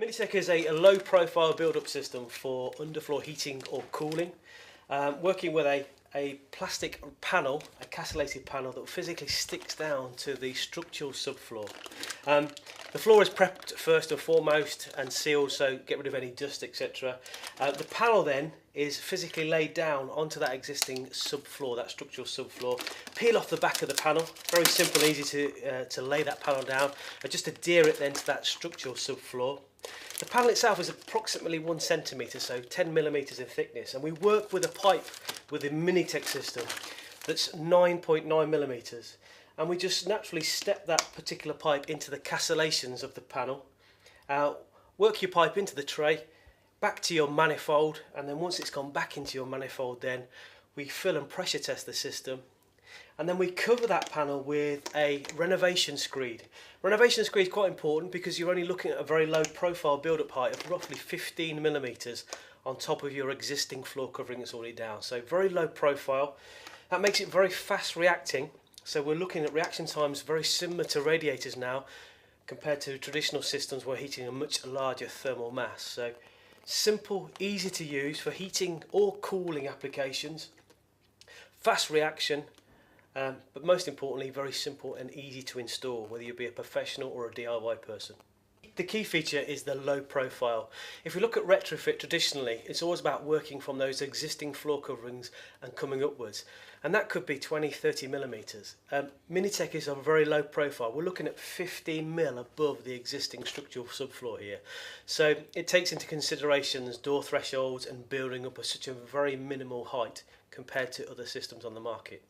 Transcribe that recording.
Minitec is a low profile build-up system for underfloor heating or cooling, working with a plastic panel, a castellated panel that physically sticks down to the structural subfloor. The floor is prepped first and foremost and sealed, so get rid of any dust, etc. The panel then is physically laid down onto that existing subfloor, that structural subfloor. Peel off the back of the panel, very simple and easy to lay that panel down, and just adhere it then to that structural subfloor. The panel itself is approximately 1 centimetre, so 10 millimetres in thickness, and we work with a pipe with the Minitec system that's 9.9 millimetres, and we just naturally step that particular pipe into the castellations of the panel, work your pipe into the tray, back to your manifold, and then once it's gone back into your manifold, then we fill and pressure test the system. And then we cover that panel with a renovation screed. Renovation screed is quite important because you're only looking at a very low profile build-up height of roughly 15 millimetres on top of your existing floor covering that's already down. So very low profile. That makes it very fast reacting. So we're looking at reaction times very similar to radiators now compared to traditional systems where heating a much larger thermal mass. So simple, easy to use for heating or cooling applications. Fast reaction. But most importantly, very simple and easy to install, whether you be a professional or a DIY person. The key feature is the low profile. If we look at retrofit traditionally, it's always about working from those existing floor coverings and coming upwards. And that could be 20-30 millimetres. Minitec is a very low profile. We're looking at 15 mil above the existing structural subfloor here. So it takes into considerations door thresholds and building up at such a very minimal height compared to other systems on the market.